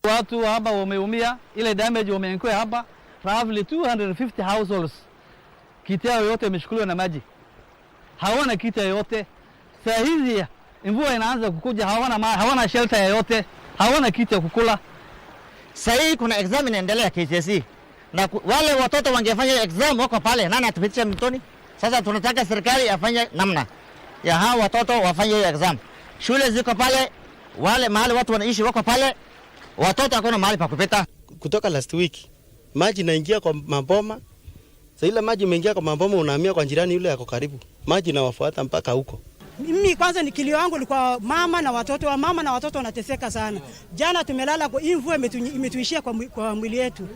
Watu hapa wameumia, ile damage wameenkwe hapa, roughly 250 households. Kiti yao yote imeshukuliwa na maji. Hawana kiti yote. Saa hizi mvua inaanza kukuja, hawana shelter yote, hawana kiti ya kukula. Saa hii kuna exam inaendelea KCSE. Na wale watoto wangefanya exam wako pale, nani atupitisha mtoni? Sasa tunataka serikali afanye namna ya hao watoto wafanye hiyo exam. Shule ziko pale, wale mahali watu wanaishi wako pale, watoto hakuna mahali pa kupita. Kutoka last week maji inaingia kwa maboma. Sasa ile maji imeingia kwa maboma, unahamia kwa jirani yule yako karibu, maji inawafuata mpaka huko. Mimi kwanza ni kilio wangu kwa mama na watoto wanateseka sana. Jana tumelala kwa mvua imetuishia kwa mwili yetu.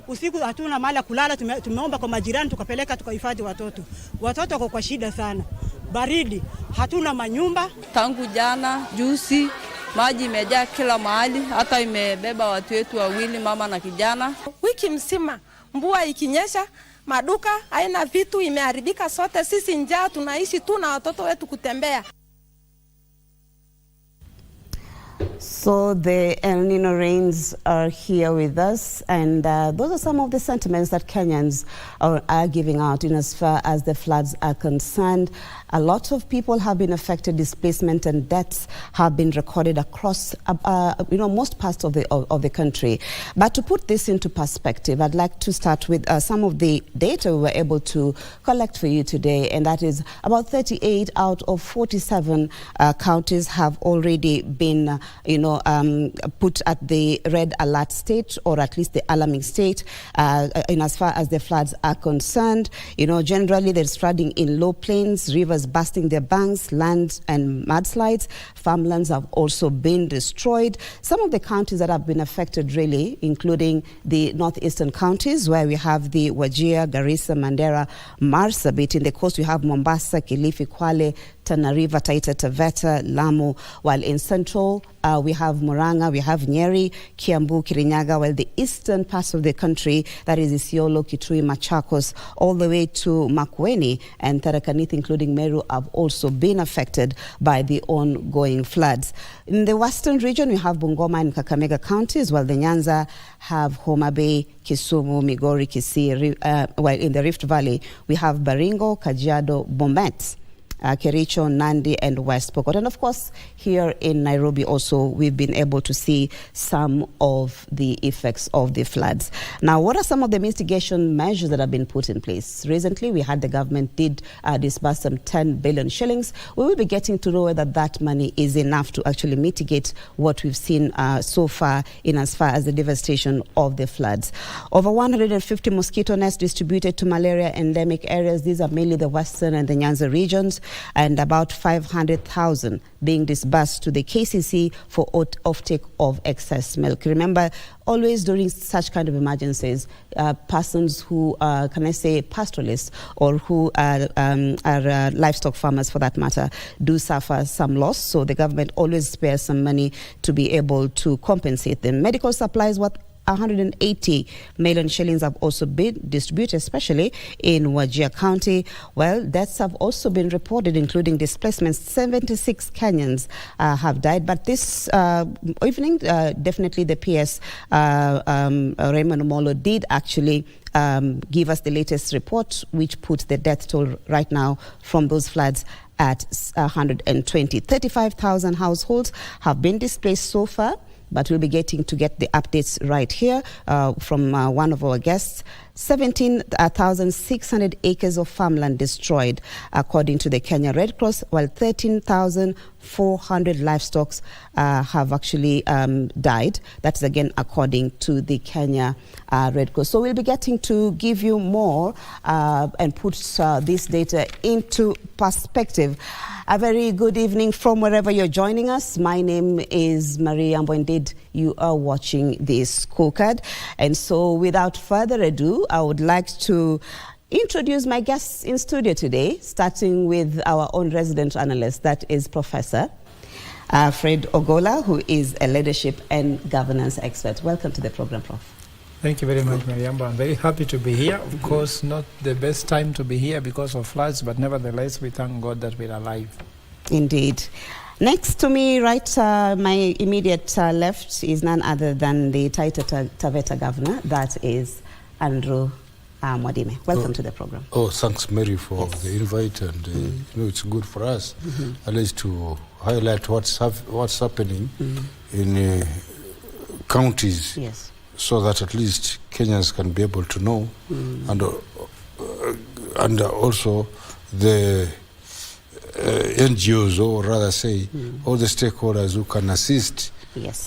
Usiku hatuna mahali ya kulala, tumeomba kwa majirani tukapeleka tukahifadhi watoto. Watoto wako kwa shida sana. Baridi, hatuna manyumba. Tangu jana, juzi, maji imejaa kila mahali, hata imebeba watu wetu wawili, mama na kijana. Wiki mzima mvua ikinyesha, maduka haina vitu, imeharibika sote, sisi njaa tunaishi tu na watoto wetu kutembea. So the El Nino rains are here with us, and those are some of the sentiments that Kenyans are giving out in as far as the floods are concerned. A lot of people have been affected. Displacement and deaths have been recorded across, most parts of the country. But to put this into perspective, I'd like to start with some of the data we were able to collect for you today, and that is about 38 out of 47 counties have already been, put at the red alert state, or at least the alarming state, in as far as the floods are concerned. Generally there's flooding in low plains, rivers busting their banks, land and mudslides. Farmlands have also been destroyed. Some of the counties that have been affected really, including the northeastern counties, where we have the Wajir, Garissa, Mandera, Marsabit. In the coast we have Mombasa, Kilifi, Kwale, Tana River, Taita Taveta, Lamu, while in central we have Murang'a, we have Nyeri, Kiambu, Kirinyaga, while the eastern parts of the country, that is Isiolo, Kitui, Machakos, all the way to Makueni and Tharaka Nithi, including Meru, have also been affected by the ongoing floods. In the western region, we have Bungoma and Kakamega counties, while the Nyanza have Homa Bay, Kisumu, Migori, Kisii, while in the Rift Valley, we have Baringo, Kajiado, Bomet, Kericho, Nandi and West Pokot. And of course, here in Nairobi also, we've been able to see some of the effects of the floods. Now, what are some of the mitigation measures that have been put in place? Recently, we had the government did disburse some 10 billion shillings. We will be getting to know whether that money is enough to actually mitigate what we've seen so far in as far as the devastation of the floods. Over 150 mosquito nets distributed to malaria endemic areas. These are mainly the western and the Nyanza regions, and about 500,000 being disbursed to the KCC for offtake of excess milk. Remember, always during such kind of emergencies, persons who are, pastoralists, or who are livestock farmers for that matter, do suffer some loss. So the government always spares some money to be able to compensate them. Medical supplies, 180 million shillings have also been distributed, especially in Wajir County. Well, deaths have also been reported, including displacements. 76 Kenyans have died. But this evening, definitely the PS, Raymond Omolo, did actually give us the latest report, which puts the death toll right now from those floods at 120. 35,000 households have been displaced so far, but we'll be getting to get the updates right here from one of our guests. 17,600 acres of farmland destroyed, according to the Kenya Red Cross, while 13,400 livestock have actually died. That's again according to the Kenya Red Cross. So we'll be getting to give you more and put this data into perspective. A very good evening from wherever you're joining us. My name is Marie Ambo. Indeed, you are watching this scorecard. And so without further ado, I would like to introduce my guests in studio today, starting with our own resident analyst, that is Professor Fred Ogola, who is a leadership and governance expert. Welcome to the program, Prof. Thank you very much, Mariamba. I'm very happy to be here. Of course, not the best time to be here because of floods, but nevertheless, we thank God that we're alive. Indeed. Next to me, right, my immediate left is none other than the Taita Taveta governor, that is Andrew Mwadime. Welcome to the program. Oh, thanks, Mary, for the invite, and you know, it's good for us at least to highlight what's happening in counties, so that at least Kenyans can be able to know, and also the NGOs, or rather say all the stakeholders who can assist,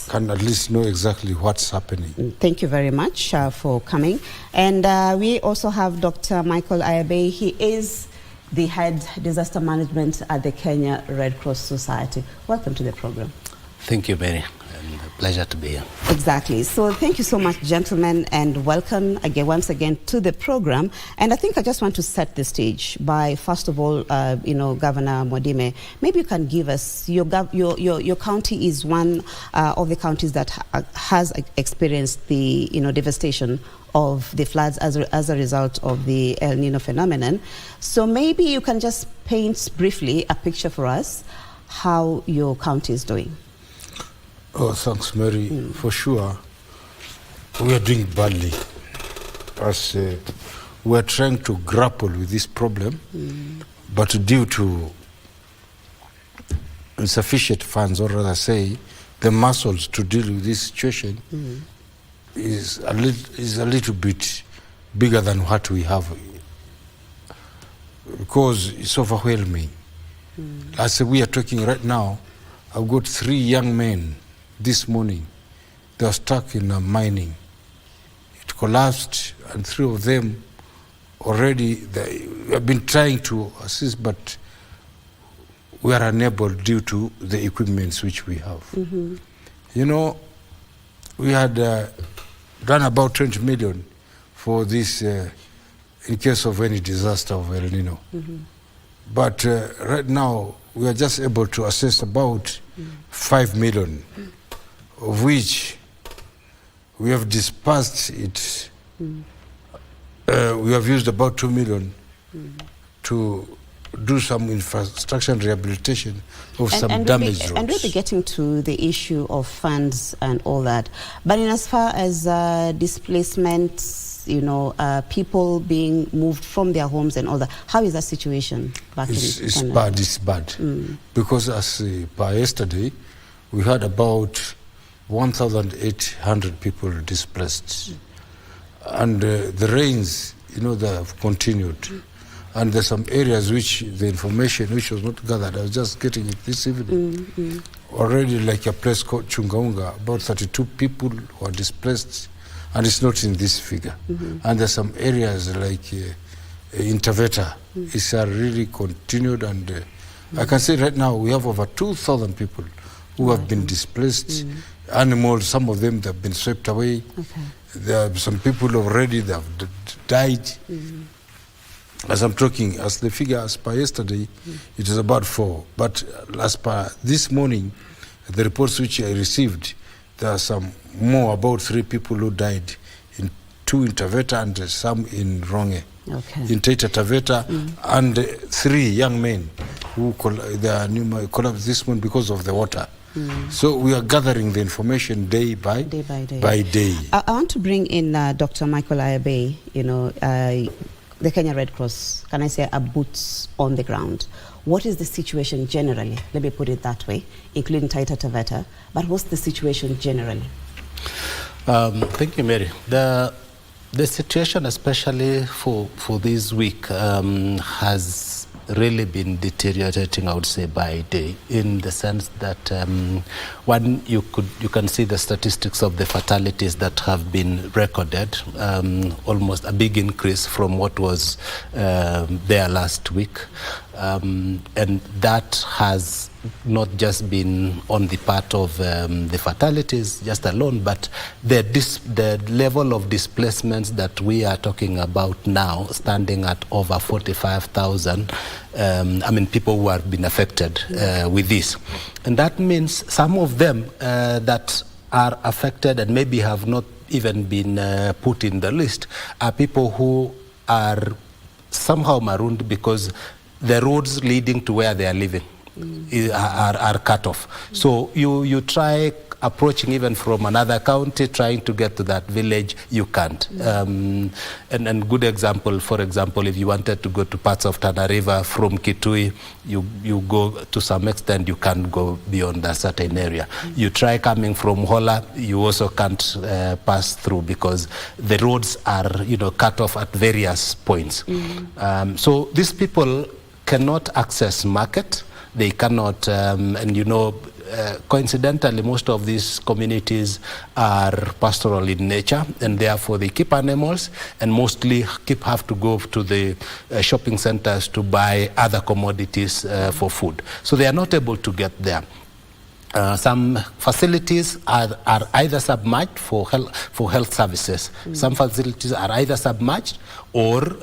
can at least know exactly what's happening. Thank you very much for coming. And we also have Dr. Michael Ayabe. He is the head disaster management at the Kenya Red Cross Society. Welcome to the program. Thank you, Mary. And a pleasure to be here. Exactly. So thank you so much, gentlemen, and welcome again, once again, to the program. And I think I just want to set the stage by, first of all, you know, Governor Mwadime, maybe you can give us, your county is one of the counties that has experienced the, you know, devastation of the floods as a result of the El Nino phenomenon. So maybe you can just paint briefly a picture for us how your county is doing. Oh, thanks, Mary. For sure, we are doing badly, as we are trying to grapple with this problem, but due to insufficient funds, or rather say, the muscles to deal with this situation is a little bit bigger than what we have, because it's overwhelming. As we are talking right now, I've got 3 young men this morning. They were stuck in mining. It collapsed, and 3 of them already, they have been trying to assist, but we are unable due to the equipments which we have. You know, we had done about 20 million for this in case of any disaster of El Nino. But right now, we are just able to assess about 5 million, of which we have dispersed it. We have used about 2 million to do some infrastructure and rehabilitation of some damaged roads. And we'll be getting to the issue of funds and all that. But in as far as displacement, you know, people being moved from their homes and all that, how is that situation back in Canada? It's bad. Because as by yesterday, we had about 1,800 people displaced. And the rains, you know, they have continued. And there's some areas which the information which was not gathered, I was just getting it this evening. Already, like a place called Chungaunga, about 32 people were displaced, and it's not in this figure. And there's some areas like in Taveta, it's really continued, and I can say right now we have over 2,000 people who have been displaced. Animals, some of them, have been swept away. There are some people already that have died. As I'm talking, as the figure as per yesterday, it is about 4. But as per this morning, the reports which I received, there are some more, about 3 people who died, 2 in Taveta and some in Ronge. In Taita Taveta, and 3 young men who collapsed this morning because of the water. So we are gathering the information day by day. I want to bring in Dr. Michael Ayabe, you know, the Kenya Red Cross, can I say, are boots on the ground. What is the situation generally? Let me put it that way, including Taita Taveta. But what's the situation generally? Thank you, Mary. The situation, especially for this week, has really been deteriorating, I would say, by day, in the sense that one, you can see the statistics of the fatalities that have been recorded, almost a big increase from what was there last week, and that has not just been on the part of the fatalities just alone, but the level of displacements that we are talking about now, standing at over 45,000, I mean, people who have been affected with this. And that means some of them that are affected and maybe have not even been put in the list are people who are somehow marooned because the roads leading to where they are living are cut off. So you try approaching even from another county, trying to get to that village, you can't. And good example, for example, if you wanted to go to parts of Tana River from Kitui, you go to some extent, you can't go beyond a certain area. You try coming from Hola, you also can't pass through because the roads are, cut off at various points. So these people cannot access market. They cannot, coincidentally, most of these communities are pastoral in nature, and therefore they keep animals and mostly have to go to the shopping centers to buy other commodities for food. So they are not able to get there. Some facilities are either submerged for health services. Some facilities are either submerged or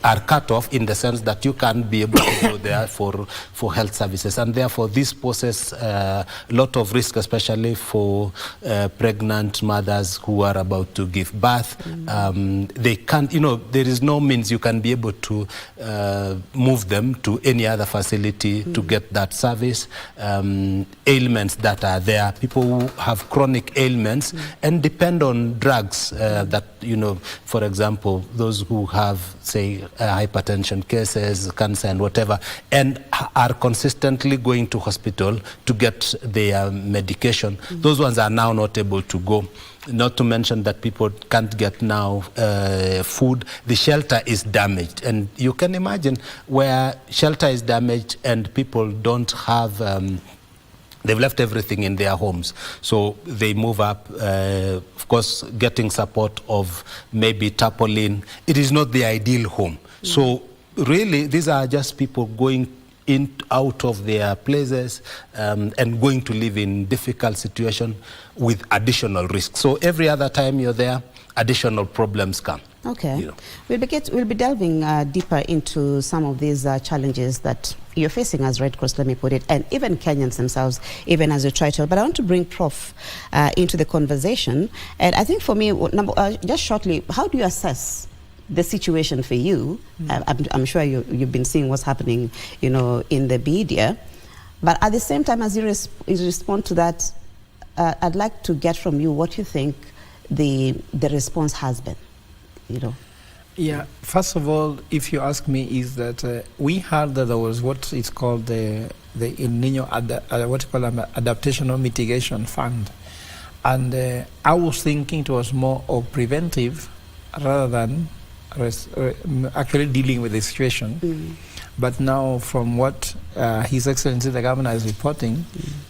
are cut off in the sense that you can't be able to go there for health services, and therefore this poses a lot of risk, especially for pregnant mothers who are about to give birth. They can't, there is no means you can be able to move them to any other facility to get that service. Ailments that are there, people who have chronic ailments and depend on drugs that, for example, those who have, say, hypertension cases, cancer and whatever, and are consistently going to hospital to get their medication. Those ones are now not able to go. Not to mention that people can't get now food. The shelter is damaged. And you can imagine where shelter is damaged and people don't have... they've left everything in their homes. So they move up, of course, getting support of maybe tarpaulin. It is not the ideal home. So really, these are just people going out of their places and going to live in difficult situation with additional risk. So every other time you're there, additional problems come. Okay. We'll be delving deeper into some of these challenges that you're facing as Red Cross, let me put it, and even Kenyans themselves, even as you try to. But I want to bring Prof into the conversation. And I think for me, just shortly, how do you assess the situation for you? I'm sure you've been seeing what's happening, in the media. But at the same time, as you respond to that, I'd like to get from you what you think the response has been. Yeah, first of all, if you ask me, is that we heard that there was what is called the El Nino Adaptation or Mitigation Fund, and I was thinking it was more of preventive rather than actually dealing with the situation. But now, from what His Excellency the Governor is reporting,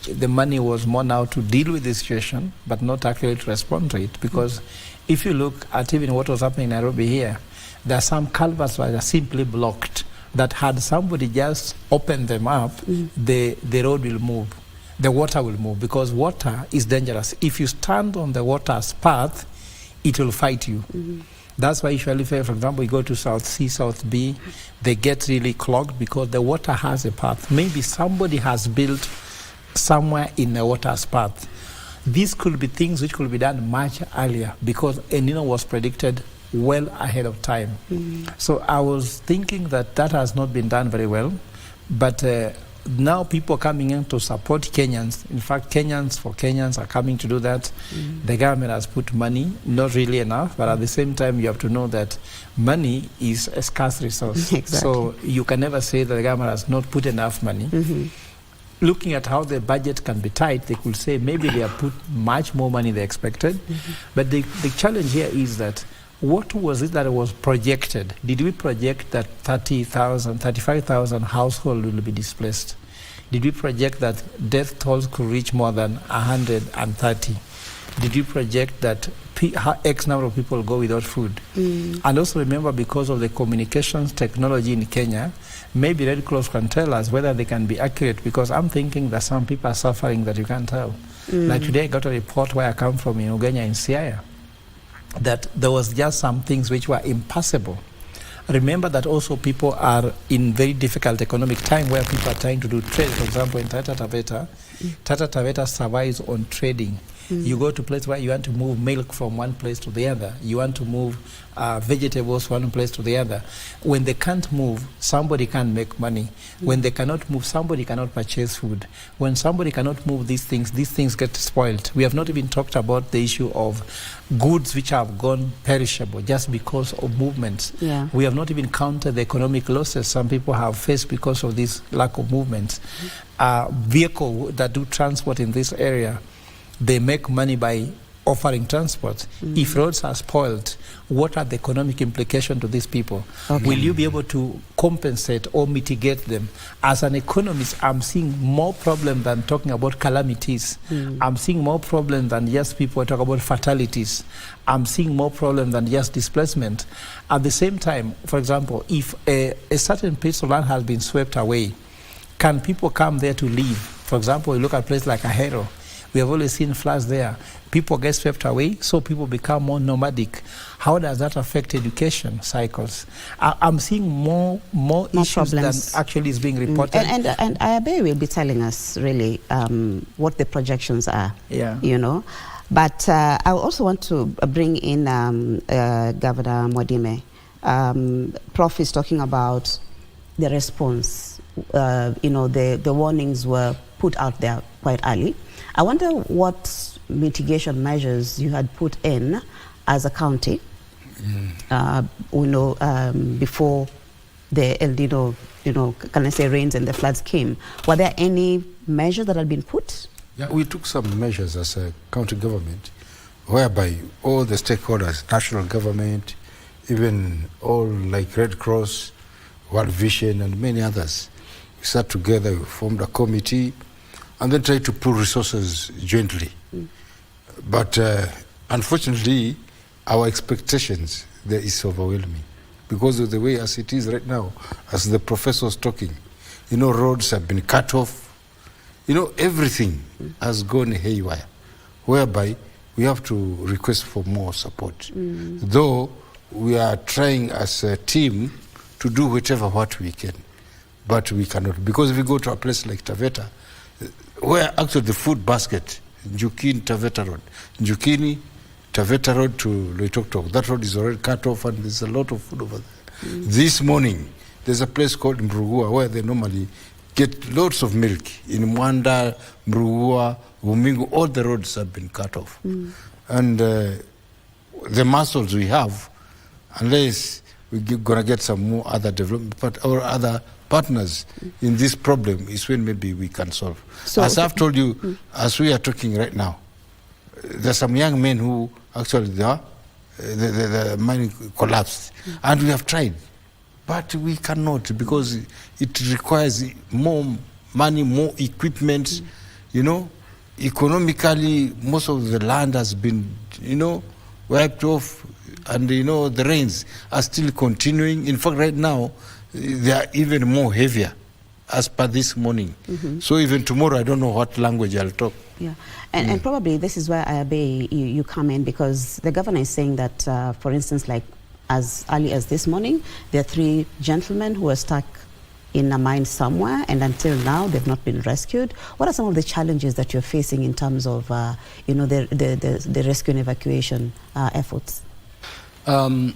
the money was more now to deal with the situation, but not actually to respond to it. Because if you look at even what was happening in Nairobi here, there are some culverts that are simply blocked, that had somebody just open them up, the road will move, the water will move, because water is dangerous. If you stand on the water's path, it will fight you. That's why usually, for example, you go to South C, South B, they get really clogged because the water has a path. Maybe somebody has built somewhere in the water's path. These could be things which could be done much earlier because El Nino was predicted well ahead of time. So I was thinking that has not been done very well, but now people are coming in to support Kenyans. In fact, Kenyans are coming to do that. The government has put money, not really enough, but at the same time you have to know that money is a scarce resource. Exactly. So you can never say that the government has not put enough money. Looking at how the budget can be tight, they could say maybe they have put much more money than expected. But the challenge here is that what was it that was projected? Did we project that 30,000, 35,000 households will be displaced? Did we project that death tolls could reach more than 130? Did we project that X number of people go without food? And also remember, because of the communications technology in Kenya, maybe Red Cross can tell us whether they can be accurate, because I'm thinking that some people are suffering that you can't tell. Like today I got a report where I come from in Ugenya in Siaya, that there was just some things which were impossible. Remember that also people are in very difficult economic time where people are trying to do trade. For example, in Tata Taveta, Tata Taveta survives on trading. You go to a place where you want to move milk from one place to the other. You want to move vegetables from one place to the other. When they can't move, somebody can't make money. When they cannot move, somebody cannot purchase food. When somebody cannot move these things get spoiled. We have not even talked about the issue of goods which have gone perishable just because of movements. Yeah. We have not even counted the economic losses some people have faced because of this lack of movement. Vehicles that do transport in this area, they make money by offering transport. If roads are spoiled, what are the economic implications to these people? Okay. Will you be able to compensate or mitigate them? As an economist, I'm seeing more problem than talking about calamities. I'm seeing more problem than just people talk about fatalities. I'm seeing more problem than just displacement. At the same time, for example, if a certain piece of land has been swept away, can people come there to live? For example, you look at a place like Ahero. We have always seen floods there. People get swept away, so people become more nomadic. How does that affect education cycles? I'm seeing more issues problems than actually is being reported. And Ayabe will be telling us really what the projections are. Yeah. You know, but I also want to bring in Governor Mwadime. Prof is talking about the response. You know, the warnings were put out there quite early. I wonder what mitigation measures you had put in as a county, you know, before the El Nino, you know, can I say rains and the floods came. Were there any measures that had been put? Yeah, we took some measures as a county government, whereby all the stakeholders, national government, even all like Red Cross, World Vision, and many others, we sat together, we formed a committee, and then tried to pool resources jointly. But unfortunately, our expectations there is overwhelming because of the way as it is right now, as the professor was talking, you know, roads have been cut off, you know, everything has gone haywire, whereby we have to request for more support. Though we are trying as a team to do what we can, but we cannot, because if we go to a place like Taveta, where actually the food basket, Njukini, Taveta Road, Njukini, Taveta Road to Loitoktok, that road is already cut off and there's a lot of food over there. This morning, there's a place called Mrugua where they normally get lots of milk. In Mwanda, Mrugua, Umingu, all the roads have been cut off. And the muscles we have, unless we're going to get some more other development, but our other partners in this problem is when maybe we can solve. So, as I've told you, as we are talking right now, there's some young men who actually the mine collapsed, and we have tried, but we cannot because it requires more money, more equipment. You know, economically, most of the land has been, you know, wiped off, and you know the rains are still continuing. In fact, right now, they are even more heavier as per this morning. So even tomorrow, I don't know what language I'll talk. Yeah, and probably this is where Ayabe, you come in, because the governor is saying that, for instance, like as early as this morning, there are 3 gentlemen who are stuck in a mine somewhere, and until now they've not been rescued. What are some of the challenges that you're facing in terms of, you know, the rescue and evacuation efforts? Some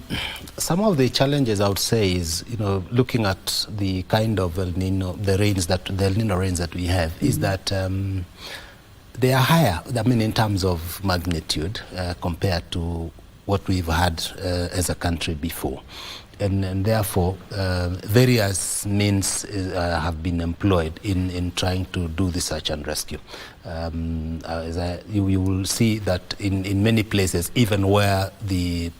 of the challenges I would say is, you know, looking at the kind of El Nino, the El Nino rains that we have, is that they are higher, I mean, in terms of magnitude compared to what we've had as a country before. And therefore, various means have been employed in trying to do the search and rescue. You will see that in many places, even where the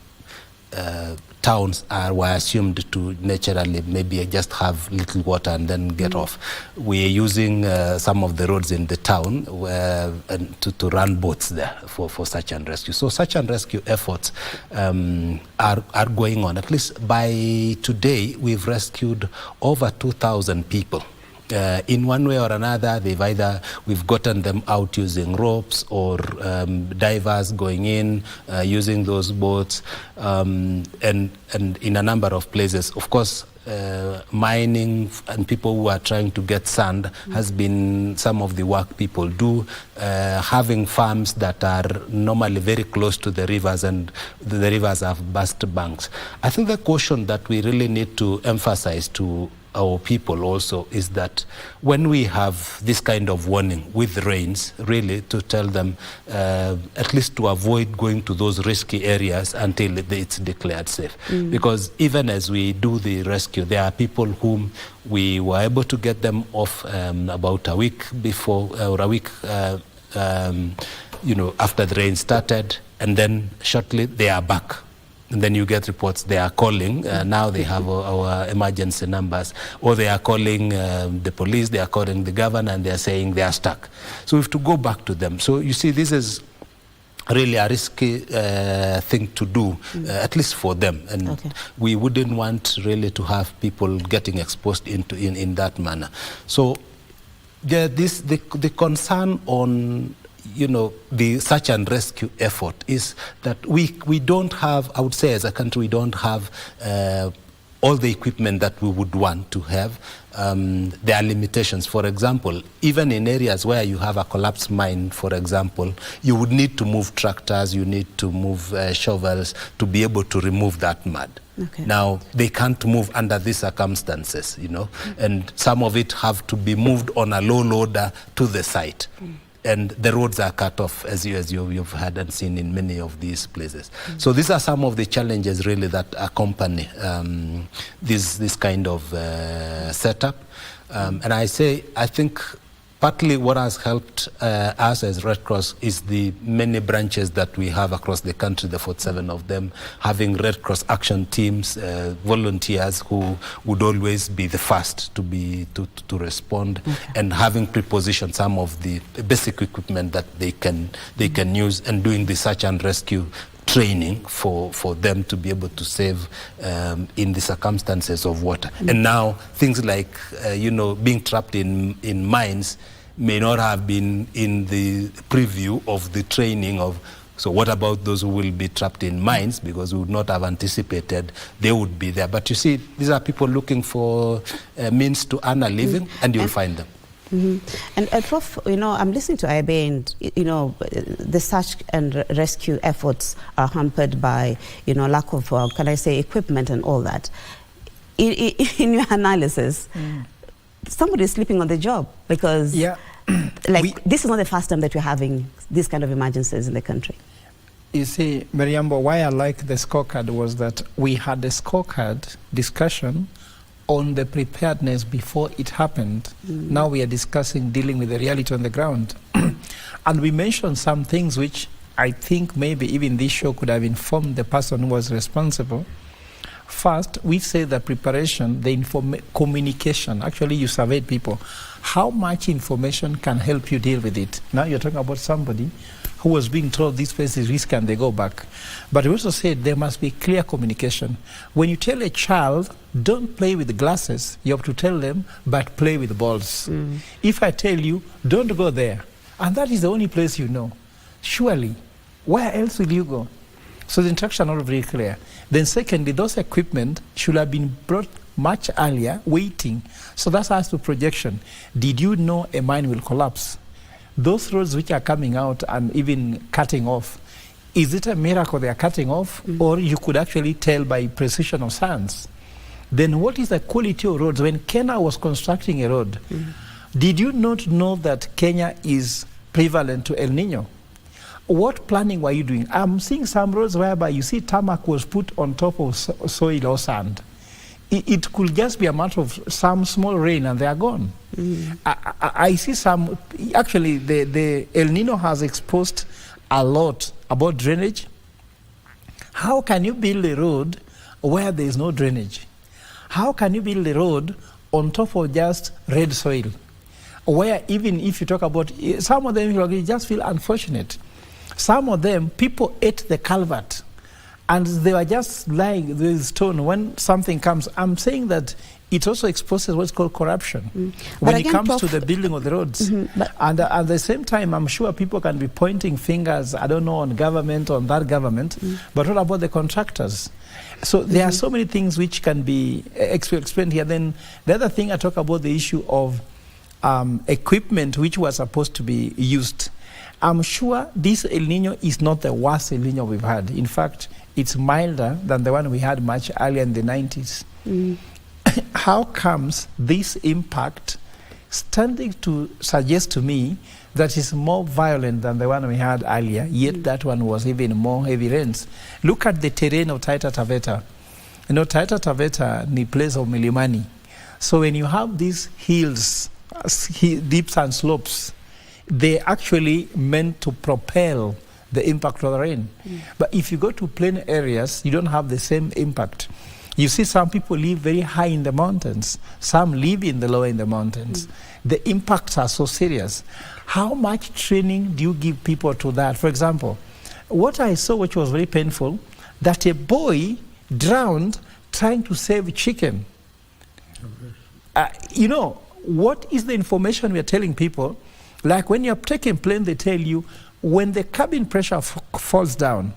towns were assumed to naturally maybe just have little water and then get off. We are using some of the roads in the town to run boats there for search and rescue. So search and rescue efforts are going on. At least by today, we've rescued over 2,000 people. In one way or another, we've gotten them out using ropes or divers going in, using those boats, and in a number of places. Of course, mining and people who are trying to get sand has been some of the work people do. Having farms that are normally very close to the rivers, and the rivers have burst banks. I think the caution that we really need to emphasize to our people also is that when we have this kind of warning with rains, really to tell them at least to avoid going to those risky areas until it's declared safe. Because even as we do the rescue, there are people whom we were able to get them off about a week before, or a week after the rain started, and then shortly they are back. And then you get reports they are calling. Now they have our emergency numbers, or they are calling the police, they are calling the governor, and they are saying they are stuck. So we have to go back to them. So you see, this is really a risky thing to do, at least for them. And we wouldn't want really to have people getting exposed in that manner. So the concern on the search and rescue effort is that we don't have, I would say as a country, we don't have all the equipment that we would want to have. There are limitations. For example, even in areas where you have a collapsed mine, for example, you would need to move tractors, you need to move shovels to be able to remove that mud. Now, they can't move under these circumstances, and some of it have to be moved on a low loader to the site. And the roads are cut off, as you've heard and seen in many of these places. So these are some of the challenges really that accompany this kind of setup. And I think partly what has helped us as Red Cross is the many branches that we have across the country, the 47 of them, having Red Cross action teams, volunteers who would always be the first to respond, and having prepositioned some of the basic equipment that they can use, and doing the search and rescue training for them to be able to save in the circumstances of water. And now things like being trapped in mines may not have been in the preview of the training of. So what about those who will be trapped in mines, because we would not have anticipated they would be there. But you see, these are people looking for means to earn a living, and you'll find them. And Prof, I'm listening to IB, and the search and rescue efforts are hampered by lack of can I say equipment and all that. In your analysis, somebody is sleeping on the job, because this is not the first time that we're having this kind of emergencies in the country. You see, Mariambo, why I like the scorecard was that we had a scorecard discussion on the preparedness before it happened. Now we are discussing dealing with the reality on the ground. And we mentioned some things which I think maybe even this show could have informed the person who was responsible. First, we say the preparation, the communication. Actually, you surveyed people. How much information can help you deal with it? Now you're talking about somebody who was being told this place is risky and they go back. But we also said there must be clear communication. When you tell a child, don't play with glasses, you have to tell them, but play with balls. If I tell you, don't go there, and that is the only place you know, surely, where else will you go? So the instructions are not very clear. Then secondly, those equipment should have been brought much earlier, waiting. So that's as to projection. Did you know a mine will collapse? Those roads which are coming out and even cutting off, is it a miracle they are cutting off, or you could actually tell by precision of science? Then what is the quality of roads? When Kenya was constructing a road, did you not know that Kenya is prevalent to El Nino? What planning were you doing? I'm seeing some roads whereby you see tarmac was put on top of soil or sand. It could just be a matter of some small rain and they are gone. I see some, actually the El Nino has exposed a lot about drainage. How can you build a road where there is no drainage? How can you build a road on top of just red soil? Where even if you talk about, some of them you just feel unfortunate. Some of them, people ate the culvert and they were just lying with stone when something comes. I'm saying that it also exposes what's called corruption But when it again, comes Prof, to the building of the roads. And at the same time, I'm sure people can be pointing fingers, I don't know, on government, on that government, but what about the contractors? So there are so many things which can be explained here. Then the other thing, I talk about the issue of equipment which was supposed to be used. I'm sure this El Nino is not the worst El Nino we've had. In fact, it's milder than the one we had much earlier in the 90s. How comes this impact standing to suggest to me that is more violent than the one we had earlier, yet that one was even more heavy rains? Look at the terrain of Taita Taveta. You know, Taita Taveta is the place of Milimani. So when you have these hills, dips and slopes, they actually meant to propel the impact of the rain. But if you go to plain areas, you don't have the same impact. You see, some people live very high in the mountains. Some live in the lower in the mountains. The impacts are so serious. How much training do you give people to that? For example, what I saw, which was very painful, that a boy drowned trying to save chicken. You know, what is the information we are telling people? Like when you're taking plane, they tell you, when the cabin pressure falls down,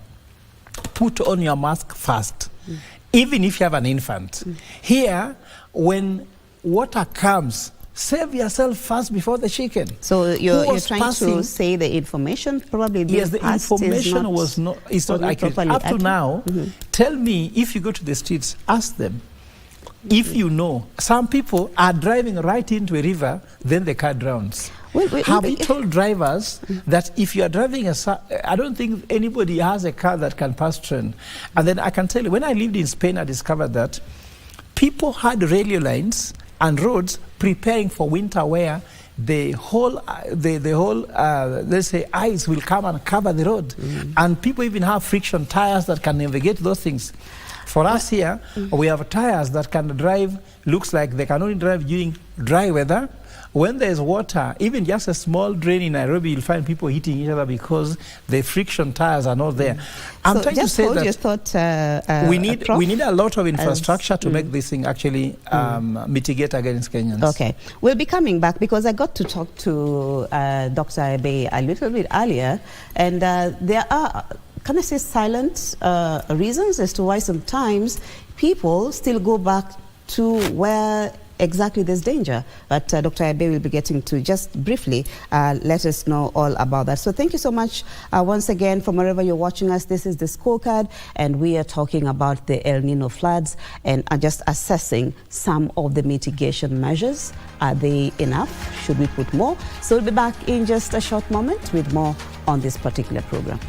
put on your mask first. Even if you have an infant. Here, when water comes, save yourself first before the chicken. So you're trying to say the information probably being the information was not accurate. Up to now, tell me, if you go to the streets, ask them. If you know, some people are driving right into a river, then the car drowns. Have you told drivers that if you are driving I don't think anybody has a car that can pass train. And then I can tell you, when I lived in Spain, I discovered that people had railway lines and roads preparing for winter where the whole let's say, ice will come and cover the road. And people even have friction tires that can navigate those things. For us here, we have tires that can drive, looks like they can only drive during dry weather. When there's water, even just a small drain in Nairobi, you'll find people hitting each other because the friction tires are not there. I'm trying to say that we need a lot of infrastructure to make this thing actually mitigate against Kenyans. Okay. We'll be coming back because I got to talk to Dr. Abe a little bit earlier, and there are, can I say, silent reasons as to why sometimes people still go back to where exactly there's danger. But Dr. Abe will be getting to just briefly let us know all about that. So thank you so much once again from wherever you're watching us. This is the scorecard, and we are talking about the El Nino floods and are just assessing some of the mitigation measures. Are they enough? Should we put more? So we'll be back in just a short moment with more on this particular program.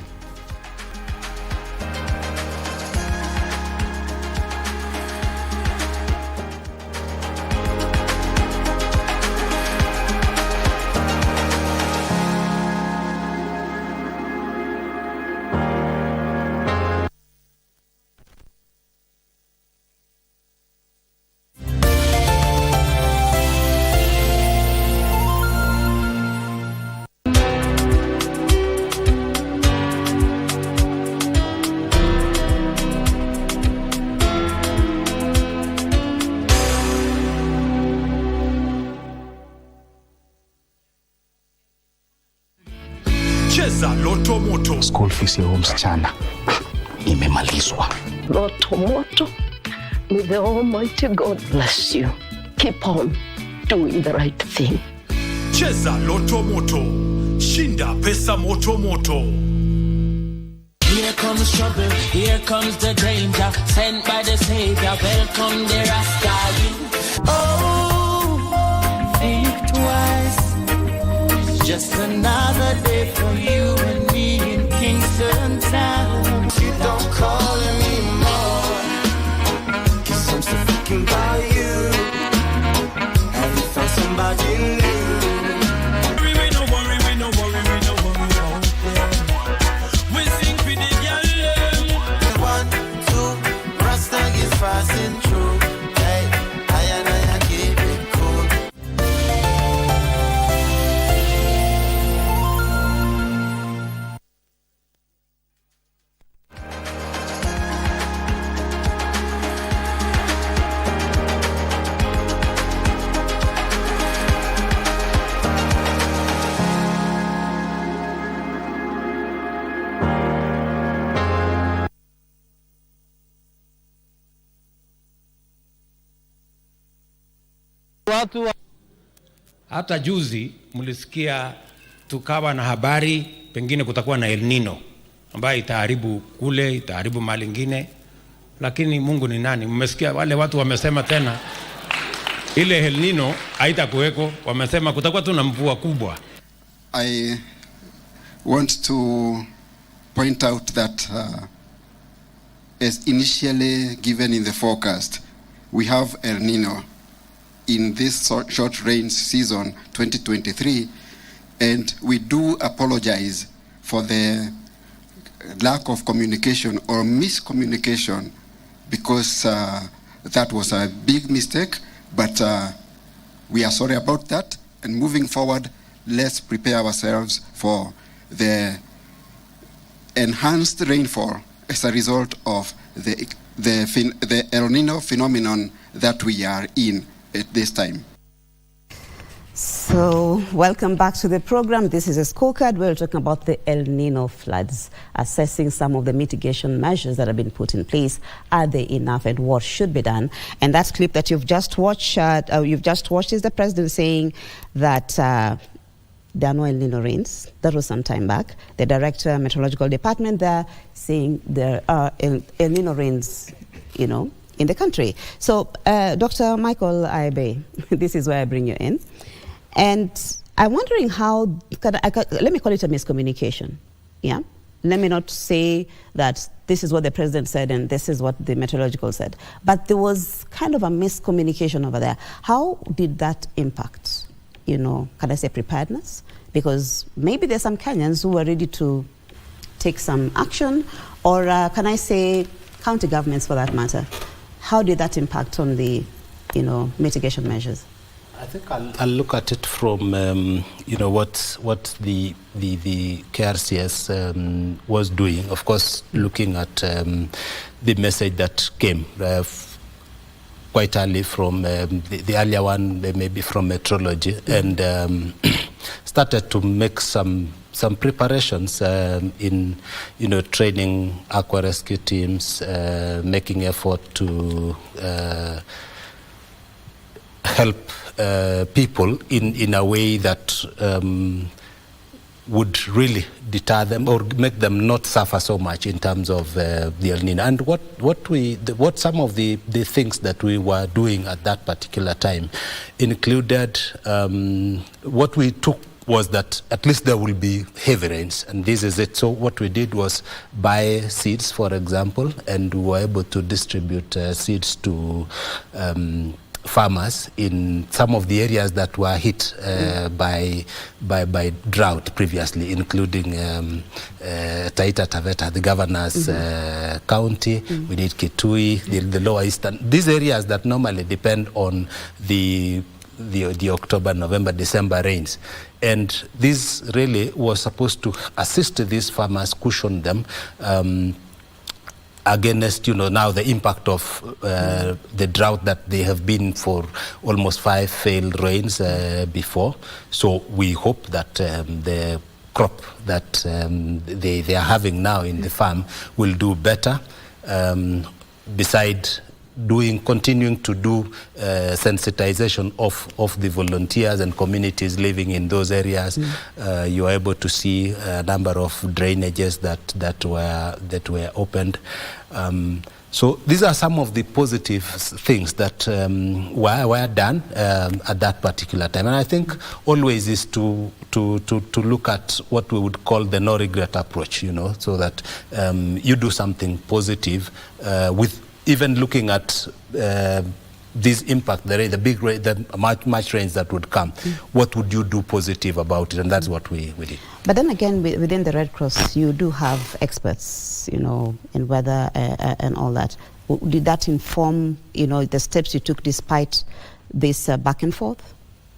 School fees ya msichana imemalizwa. Loto moto. May the Almighty God bless you. Keep on doing the right thing. Cheza Loto Moto. Shinda pesa moto moto. Here comes trouble, here comes the danger. Sent by the Savior, welcome the Rasta youth. Oh, think twice. It's just another day for you and me in Kingston Town. You don't call anymore, 'cause I'm still thinking about you. Have you found somebody new? We no worry, we no worry, we no worry about them. We sing for the girl. 1, 2, Rasta is passing through. Hey, I keep it cool. watu hata juzi mlisikia tukawa na habari pengine kutakuwa na El Nino ambayo itaharibu kule, itaharibu mali ingine, lakini Mungu ni nani? Mmesikia wale watu wamesema tena ile El Nino haitakuweko, wamesema kutakuwa tu na mvua kubwa. I want to point out that as initially given in the forecast, we have El Nino in this short rain season 2023, and we do apologize for the lack of communication or miscommunication, because that was a big mistake, but we are sorry about that, and moving forward, let's prepare ourselves for the enhanced rainfall as a result of the El Nino phenomenon that we are in at this time. So, welcome back to the program. This is a scorecard. We're talking about the El Nino floods, assessing some of the mitigation measures that have been put in place. Are they enough, and what should be done? And that clip that you've just watched, is the president saying that there are no El Nino rains. That was some time back. The director, meteorological department there, saying there are El Nino rains, in the country. So, Dr. Michael Aibe, this is where I bring you in. And I'm wondering how, let me call it a miscommunication, yeah? Let me not say that this is what the president said and this is what the meteorological said. But there was kind of a miscommunication over there. How did that impact, can I say preparedness? Because maybe there's some Kenyans who were ready to take some action, or can I say county governments for that matter. How did that impact on the, mitigation measures? I think I'll look at it from what the KRCS was doing. Of course, looking at the message that came quite early from the earlier one, maybe from meteorology, and started to make some preparations in training aqua rescue teams, making effort to help people in a way that would really deter them or make them not suffer so much in terms of the El Nino. And what some of the things that we were doing at that particular time included, what we took was that at least there will be heavy rains, and this is it. So what we did was buy seeds, for example, and we were able to distribute seeds to farmers in some of the areas that were hit by drought previously, including Taita Taveta, the governor's county. We did Kitui, the Lower Eastern. These areas that normally depend on the October, November, December rains. And this really was supposed to assist these farmers, cushion them against, now the impact of the drought that they have been for almost 5 failed rains before. So we hope that the crop that they are having now in the farm will do better. Beside continuing to do sensitization of the volunteers and communities living in those areas, you are able to see a number of drainages that were opened. So these are some of the positive things that were done at that particular time. And I think always is to look at what we would call the no regret approach, so that you do something positive with even looking at this impact, the much rains that would come. What would you do positive about it? And that's what we did. But then again, within the Red Cross, you do have experts, in weather and all that. Did that inform, the steps you took despite this back and forth?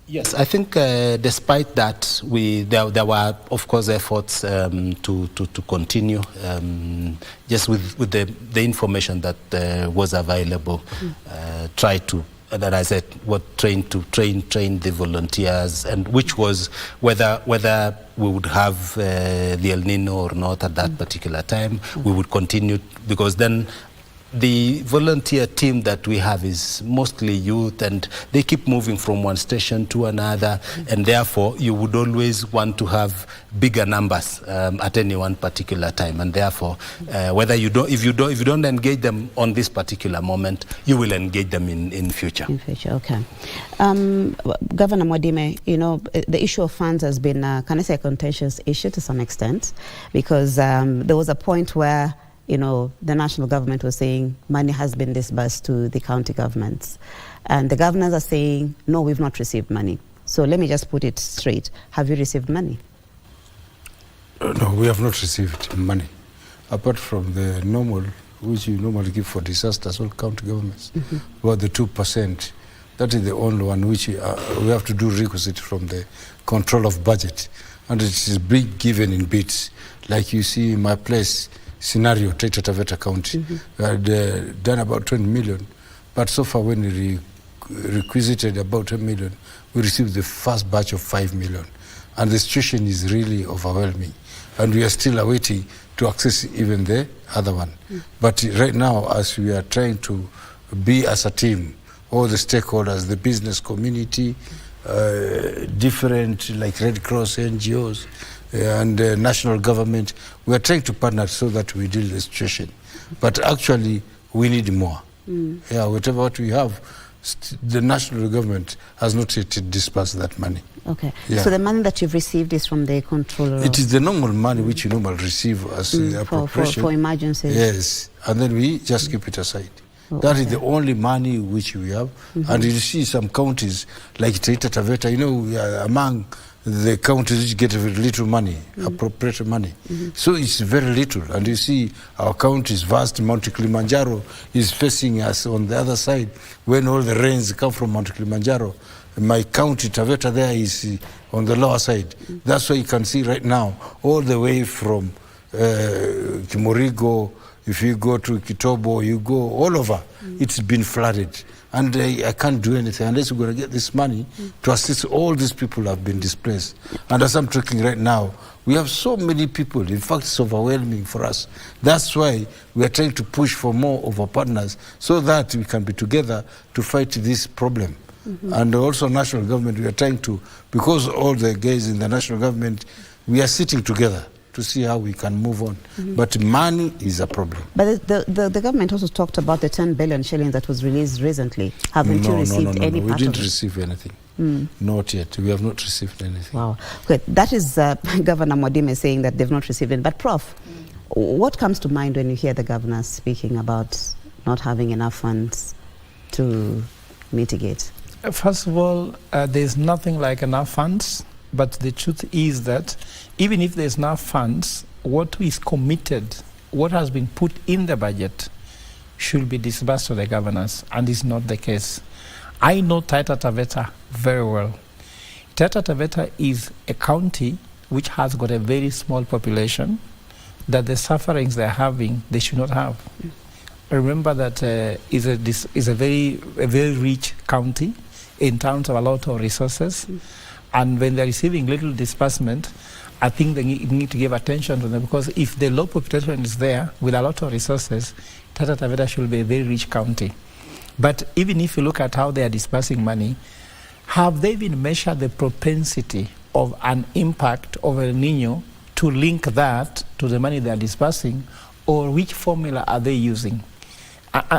Yes, I think despite that, there were, of course, efforts to continue just with the information that was available. Try to, and I said, train the volunteers, and which was whether we would have the El Nino or not at that particular time. We would continue, because then the volunteer team that we have is mostly youth, and they keep moving from one station to another, and therefore you would always want to have bigger numbers at any one particular time, and therefore whether you don't, if you don't engage them on this particular moment, you will engage them in future. In future, okay. Governor Mwadime, you know, the issue of funds has been, can I say, a contentious issue to some extent, because there was a point where, you know, the national government was saying money has been disbursed to the county governments. And the governors are saying, no, we've not received money. So let me just put it straight. Have you received money? No, we have not received money. Apart from the normal, which you normally give for disasters, all county governments, about the 2%. That is the only one which we have to do requisite from the control of budget. And it is big given in bits. Like you see in my place, scenario, Taita Taveta County, had done about 20 million, but so far when we requisited about 10 million, we received the first batch of 5 million. And the situation is really overwhelming. And we are still awaiting to access even the other one. But right now, as we are trying to be as a team, all the stakeholders, the business community, different like Red Cross, NGOs, and national government, we are trying to partner so that we deal with the situation. But actually, we need more. Yeah, whatever what we have, the national government has not yet disbursed that money. Okay. Yeah. So the money that you've received is from the controller? It is the normal money which you normally receive as appropriation. For emergencies? Yes. And then we just keep it aside. That is the only money which we have. And you see some counties like Taita Taveta, you know, we are among the counties which get very little money, appropriate money. So it's very little. And you see our county is vast. Mount Kilimanjaro is facing us on the other side. When all the rains come from Mount Kilimanjaro, my county, Taveta, there is on the lower side. That's why you can see right now, all the way from Kimorigo, if you go to Kitobo, you go all over, it's been flooded. And I can't do anything unless we're going to get this money to assist all these people who have been displaced. And as I'm talking right now, we have so many people. In fact, it's overwhelming for us. That's why we are trying to push for more of our partners so that we can be together to fight this problem. And also national government, we are trying to, because all the guys in the national government, we are sitting together to see how we can move on. But money is a problem. But the government also talked about the 10 billion shillings that was released recently. Haven't you received any part of it? We didn't receive anything. Not yet. We have not received anything. Wow. Okay. That is Governor Mwadime saying that they've not received it. But Prof, what comes to mind when you hear the governor speaking about not having enough funds to mitigate? First of all, there's nothing like enough funds. But the truth is that even if there's enough funds, what is committed, what has been put in the budget should be disbursed to the governors, and it's not the case. I know Taita Taveta very well. Taita Taveta is a county which has got a very small population, that the sufferings they're having, they should not have. Remember that is a very rich county in terms of a lot of resources. And when they're receiving little disbursement, I think they need to give attention to them, because if the low population is there with a lot of resources, Taita Taveta should be a very rich county. But even if you look at how they are disbursing money, have they been measured the propensity of an impact of El Nino to link that to the money they are disbursing, or which formula are they using?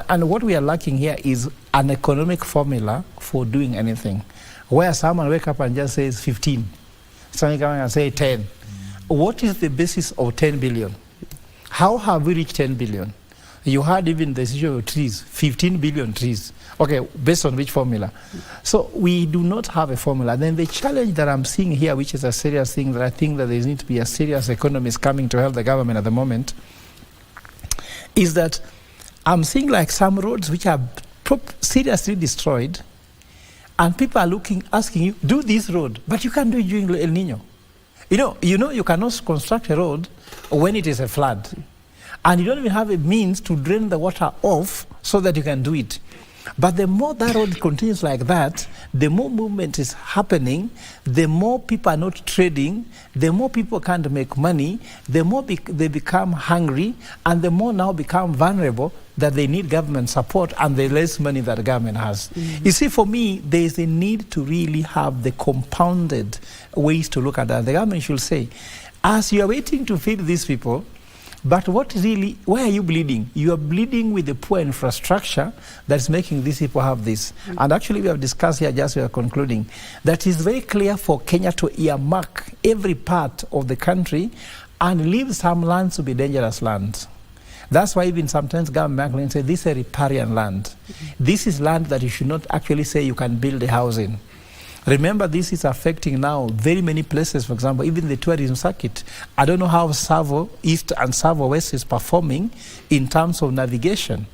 And what we are lacking here is an economic formula for doing anything, where someone wake up and just says 15, someone come and say 10. What is the basis of 10 billion? How have we reached 10 billion? You had even the issue of trees, 15 billion trees. Okay, based on which formula? So we do not have a formula. Then the challenge that I'm seeing here, which is a serious thing, that I think that there needs to be a serious economist coming to help the government at the moment, is that I'm seeing like some roads which are seriously destroyed, and people are asking you, do this road, but you can't do it during El Nino. You know, you cannot construct a road when it is a flood, and you don't even have a means to drain the water off so that you can do it. But the more that road continues like that, the more movement is happening, the more people are not trading, the more people can't make money, the more they become hungry, and the more now become vulnerable that they need government support and the less money that the government has. You see, for me, there is a need to really have the compounded ways to look at that. The government should say, as you are waiting to feed these people, but what really, why are you bleeding? You are bleeding with the poor infrastructure that's making these people have this. And actually we have discussed here, just we are concluding, that is very clear for Kenya to earmark every part of the country and leave some lands to be dangerous lands. That's why even sometimes government say this is a riparian land. This is land that you should not actually say you can build a house in. Remember, this is affecting now very many places, for example, even the tourism circuit. I don't know how Savo East and Savo West is performing in terms of navigation.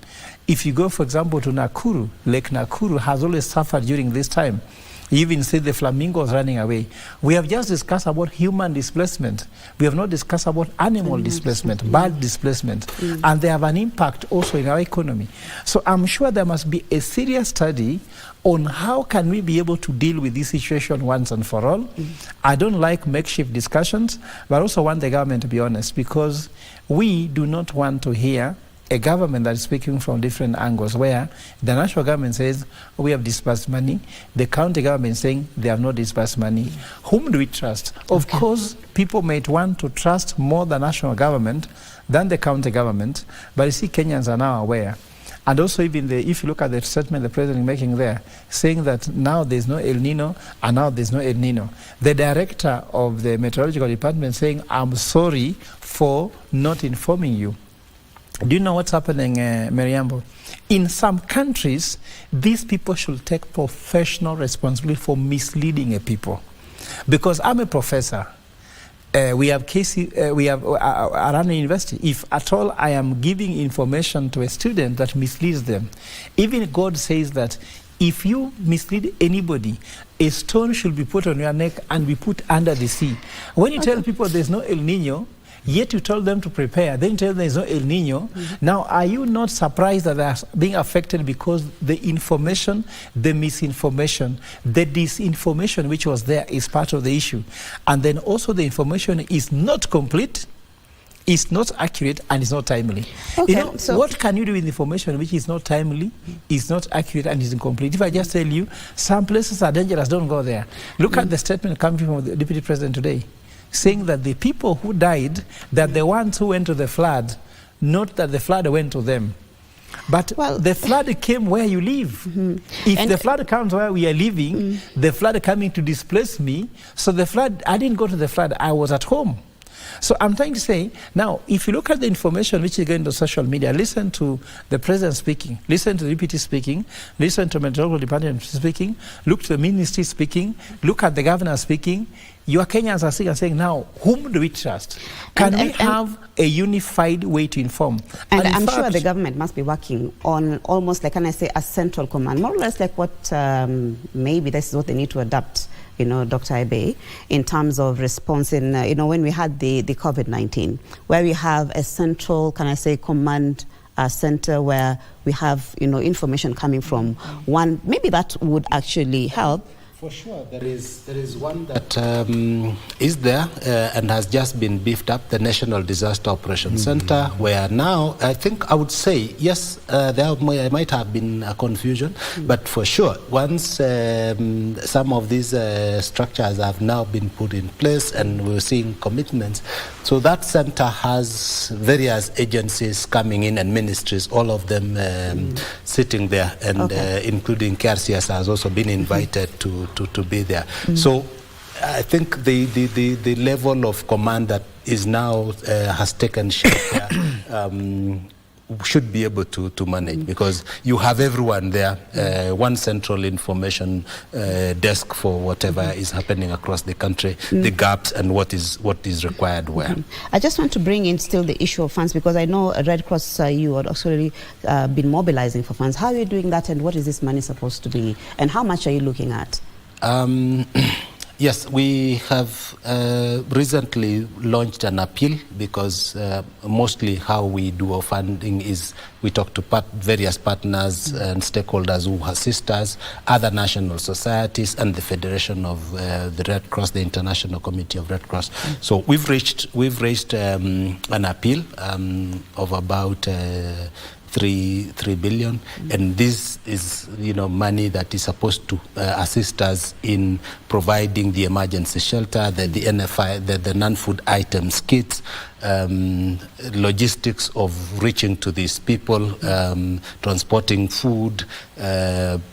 If you go, for example, to Nakuru, Lake Nakuru has always suffered during this time. You even see the flamingos running away. We have just discussed about human displacement. We have not discussed about animal displacement, bird displacement, and they have an impact also in our economy. So I'm sure there must be a serious study on how can we be able to deal with this situation once and for all. I don't like makeshift discussions, but I also want the government to be honest, because we do not want to hear a government that is speaking from different angles, where the national government says, we have disbursed money, the county government saying they have not disbursed money. Whom do we trust? Of course, people might want to trust more the national government than the county government, but you see, Kenyans are now aware. And also even if you look at the statement the president is making there, saying that now there's no El Nino and now there's no El Nino. The director of the meteorological department saying, I'm sorry for not informing you. Do you know what's happening, Mariambo? In some countries, these people should take professional responsibility for misleading a people. Because I'm a professor. We have around the university. If at all I am giving information to a student that misleads them, even God says that if you mislead anybody, a stone should be put on your neck and be put under the sea. When you tell people there's no El Nino, yet you told them to prepare, then you tell them there's no El Nino. Now, are you not surprised that they are being affected because the information, the misinformation, the disinformation which was there is part of the issue? And then also the information is not complete, is not accurate, and is not timely. Okay, you know, so what can you do with information which is not timely, is not accurate, and is incomplete? If I just tell you, some places are dangerous, don't go there. Look at the statement coming from the Deputy President today, saying that the people who died, that the ones who went to the flood, not that the flood went to them. But the flood came where you live. If the flood comes where we are living, the flood coming to displace me, so the flood, I didn't go to the flood, I was at home. So I'm trying to say, now, if you look at the information which is going to social media, listen to the president speaking, listen to the deputy speaking, listen to the meteorological department speaking, look to the ministry speaking, look at the governor speaking. Your Kenyans are saying, now, whom do we trust? Can we have a unified way to inform? And I'm sure the government must be working on almost like, can I say, a central command, more or less like what maybe this is what they need to adapt, you know, Dr. Ibe, in terms of response in, you know, when we had the COVID-19, where we have a central, can I say, command center where we have, you know, information coming from one, maybe that would actually help. For sure, there is one that is there and has just been beefed up, the National Disaster Operations Center, where now I think I would say, yes, there might have been a confusion, but for sure, once some of these structures have now been put in place and we're seeing commitments, so that center has various agencies coming in and ministries, all of them sitting there, and including KRCS has also been invited to be there. So I think the level of command that is now has taken shape there, should be able to manage, because you have everyone there, one central information desk for whatever is happening across the country, the gaps and what is required where. I just want to bring in still the issue of funds, because I know Red Cross, you have actually been mobilizing for funds. How are you doing that, and what is this money supposed to be, and how much are you looking at? Yes, we have recently launched an appeal because mostly how we do our funding is we talk to various partners and stakeholders who assist us, other national societies, and the Federation of the Red Cross, the International Committee of Red Cross. So we've raised an appeal of about 3 billion, and this is money that is supposed to assist us in providing the emergency shelter, the NFI, the non-food items kits, logistics of reaching to these people, transporting food,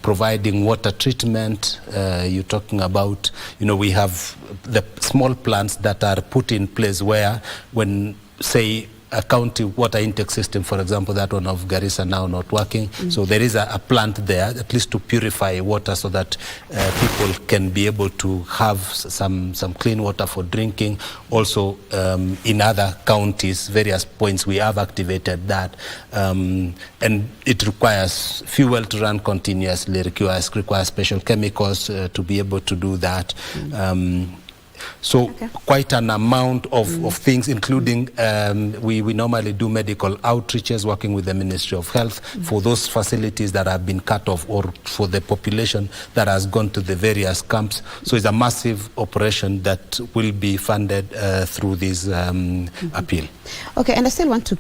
providing water treatment. You're talking about, we have the small plants that are put in place where when, say, a county water intake system, for example, that one of Garissa now not working. So there is a plant there, at least to purify water so that people can be able to have some clean water for drinking. Also, in other counties, various points, we have activated that. And it requires fuel to run continuously, requires special chemicals to be able to do that. So quite an amount of things, including we normally do medical outreaches working with the Ministry of Health for those facilities that have been cut off or for the population that has gone to the various camps. So it's a massive operation that will be funded through this appeal. Okay, and I still want to,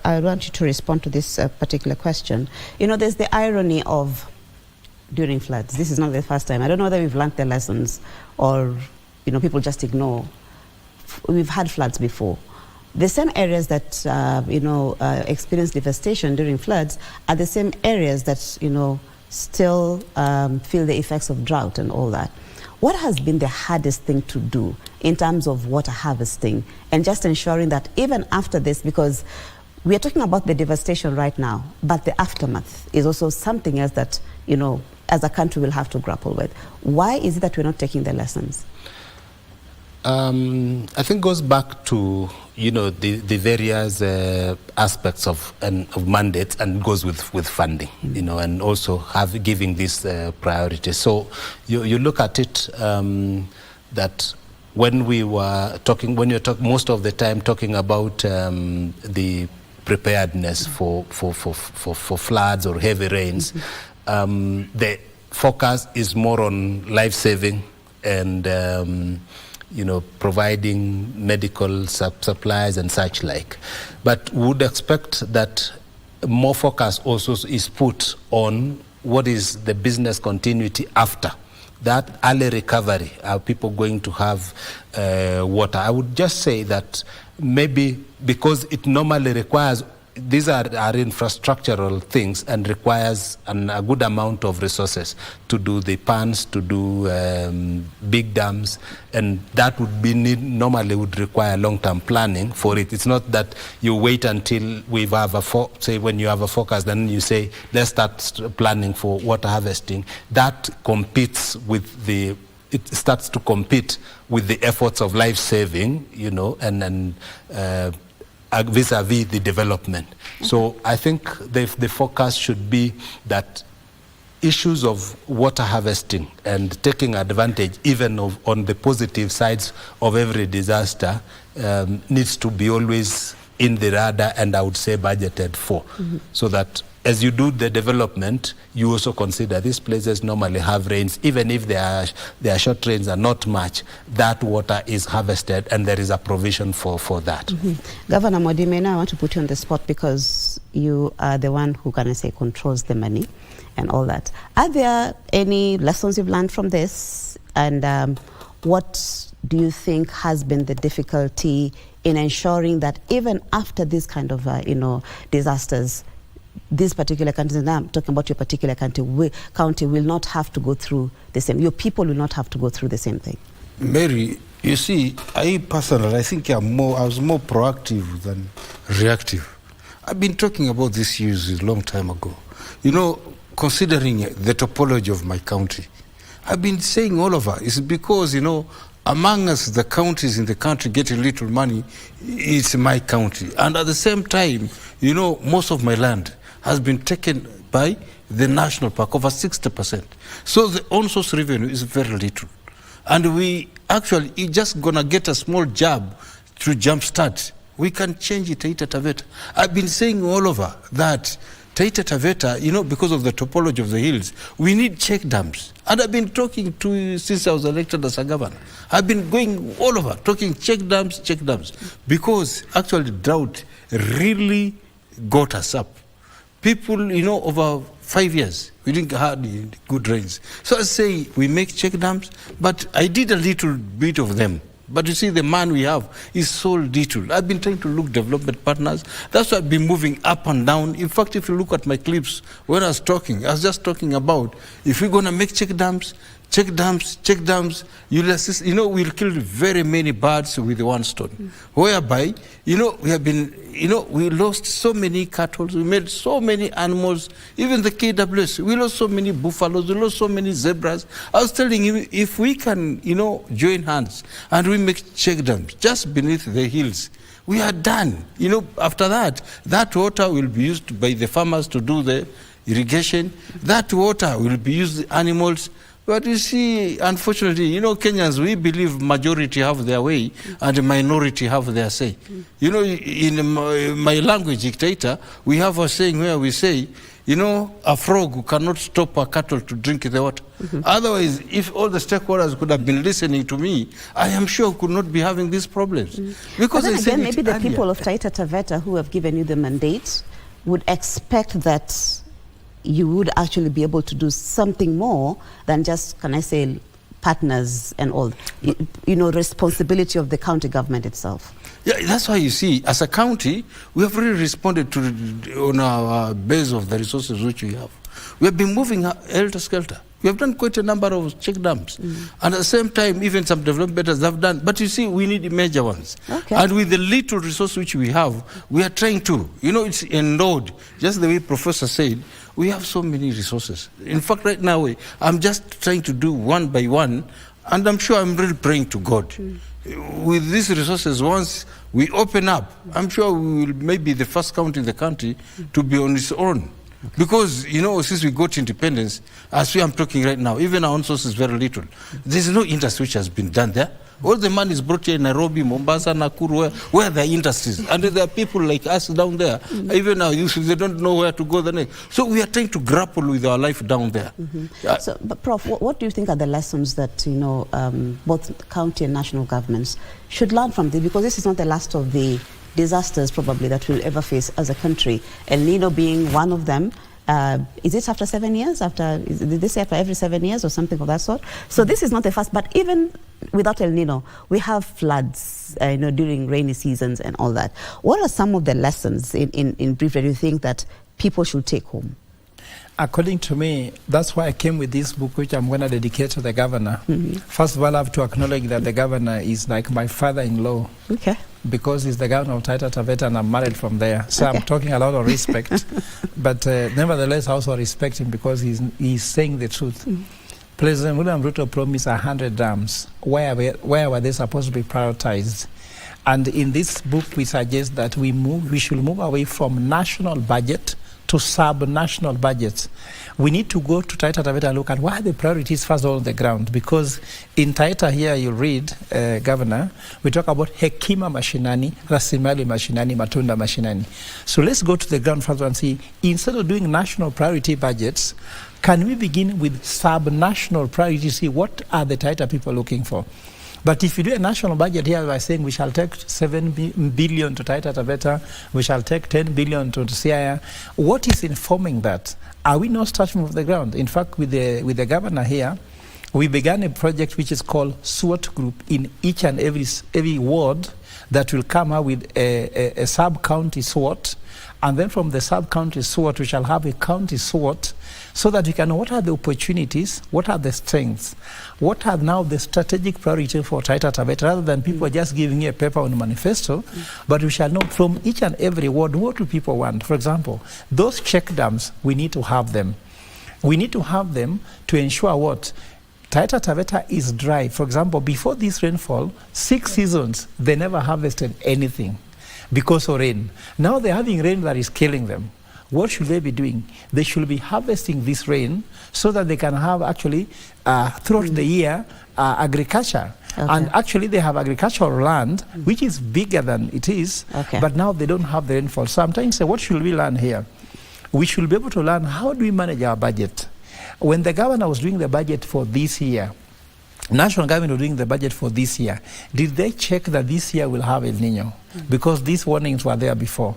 I want you to respond to this particular question. There's the irony of during floods. This is not the first time. I don't know whether we've learned the lessons or people just ignore. We've had floods before. The same areas that, experience devastation during floods are the same areas that, still feel the effects of drought and all that. What has been the hardest thing to do in terms of water harvesting and just ensuring that even after this, because we are talking about the devastation right now, but the aftermath is also something else that, as a country will have to grapple with. Why is it that we're not taking the lessons? I think it goes back to the various aspects of mandates, and goes with funding, and also giving this priority. So you look at it that when you're talking most of the time talking about the preparedness for floods or heavy rains, the focus is more on life saving and providing medical supplies and such like. But would expect that more focus also is put on what is the business continuity after that early recovery. Are people going to have water? I would just say that maybe because it normally requires, these are infrastructural things and requires a good amount of resources to do the ponds, to do big dams, and that would be normally would require long-term planning for it. It's not that you wait until we have say when you have a forecast, then you say let's start planning for water harvesting. That competes with it starts to compete with the efforts of life saving, and vis-a-vis the development. So I think the focus should be that issues of water harvesting and taking advantage even on the positive sides of every disaster needs to be always in the radar, and I would say budgeted for, so that as you do the development, you also consider these places normally have rains, even if their short rains are not much, that water is harvested and there is a provision for that. Governor Modime, now I want to put you on the spot because you are the one who, controls the money and all that. Are there any lessons you've learned from this? And what do you think has been the difficulty in ensuring that even after this kind of, disasters, these particular counties, and I'm talking about your particular county will not have to go through the same, your people will not have to go through the same thing? Mary, you see, I think I was more proactive than reactive. I've been talking about these issues a long time ago. Considering the topology of my county, I've been saying all over, it's because, among us, the counties in the country getting little money, it's my county. And at the same time, most of my land has been taken by the national park, over 60%. So the on-source revenue is very little. and we actually just gonna get a small jab to jumpstart, we can change Taita Taveta. I've been saying all over that Taita Taveta, you know, because of the topology of the hills, we need check dams. And I've been talking to you since I was elected as a governor. I've been going all over, talking check dams, because actually drought really got us up. People, you know, over 5 years, we didn't have good rains. So I say we make check dams, but I did a little bit of them. But you see, the man we have is so little. I've been trying to look development partners. That's why I've been moving up and down. In fact, if you look at my clips, when I was just talking about if we're going to make check dams, you'll assist, you know, we'll kill very many birds with one stone. Whereby, you know, we have been, you know, we lost so many cattle, we made so many animals, even the KWS, we lost so many buffaloes, we lost so many zebras. I was telling you, if we can, you know, join hands and we make check dams just beneath the hills, we are done. You know, after that, that water will be used by the farmers to do the irrigation. That water will be used by animals. But you see, unfortunately, you know, Kenyans, we believe majority have their way and minority have their say. You know, in my language, dictator, we have a saying where we say, you know, a frog cannot stop a cattle to drink the water. Otherwise, if all the stakeholders could have been listening to me, I am sure we could not be having these problems. Because but then again, maybe the earlier. people of Taita Taveta who have given you the mandate would expect that you would actually be able to do something more than just, can I say, partners and all, you know, responsibility of the county government itself. Yeah, that's why you see, as a county, we have really responded to on our base of the resources which we have. We have been moving helter-skelter. We have done quite a number of check dams. And at the same time, even some developers have done. But you see, we need major ones. Okay. And with the little resource which we have, we are trying to. You know, it's endowed. Just the way Professor said, we have so many resources. In fact, right now, I'm just trying to do one by one. And I'm sure I'm really praying to God. With these resources, once we open up, I'm sure we will maybe the first county in the country to be on its own. Because, you know, since we got independence, as we are talking right now, even our own source is very little. There's no industry which has been done there. All the money is brought here in Nairobi, Mombasa, Nakuru, where there are industries. And there are people like us down there. Even our youth, they don't know where to go the next. So we are trying to grapple with our life down there. So, but Prof, what do you think are the lessons that, you know, both county and national governments should learn from this? Because this is not the last of the disasters probably that we'll ever face as a country. El Nino being one of them. Is it after 7 years? Did they say after every 7 years or something of that sort? So this is not the first, but even without El Nino, we have floods, you know, during rainy seasons and all that. What are some of the lessons in brief that you think that people should take home? According to me, that's why I came with this book, which I'm going to dedicate to the governor. First of all, I have to acknowledge that the governor is like my father-in-law. Okay. Because he's the governor of Taita Taveta and I'm married from there. So I'm talking a lot of respect. But nevertheless, I also respect him because he's saying the truth. President William Ruto promised 100 dams. Where were they supposed to be prioritized? And in this book, we suggest that we should move away from national budget to sub-national budgets. We need to go to Taita Taveta and look at what are the priorities first of all on the ground. Because in Taita here, you read, Governor, we talk about hekima mashinani, rasilimali mashinani, matunda mashinani. So let's go to the ground first and see, instead of doing national priority budgets, can we begin with sub-national priorities, see what are the Taita people looking for? But if you do a national budget here by saying we shall take 7 billion to Taita Taveta, we shall take 10 billion to Siaya, what is informing that? Are we not starting from the ground? In fact, with the governor here, we began a project which is called SWOT group in each and every ward that will come out with a sub-county SWOT. And then from the sub-county SWOT, we shall have a county SWOT so that we can know what are the opportunities, what are the strengths, what are now the strategic priorities for Taita Taveta, rather than people just giving you a paper on a manifesto, but we shall know from each and every ward what do people want. For example, those check dams, we need to have them. We need to have them to ensure what? Taita Taveta is dry. For example, before this rainfall, 6 seasons, they never harvested anything because of rain. Now they're having rain that is killing them. What should they be doing? They should be harvesting this rain so that they can have actually throughout the year agriculture. Okay. And actually they have agricultural land, which is bigger than it is, but now they don't have the rainfall. So I'm trying to say, what should we learn here? We should be able to learn how do we manage our budget. When the governor was doing the budget for this year, national government was doing the budget for this year, did they check that this year will have El Nino? Because these warnings were there before.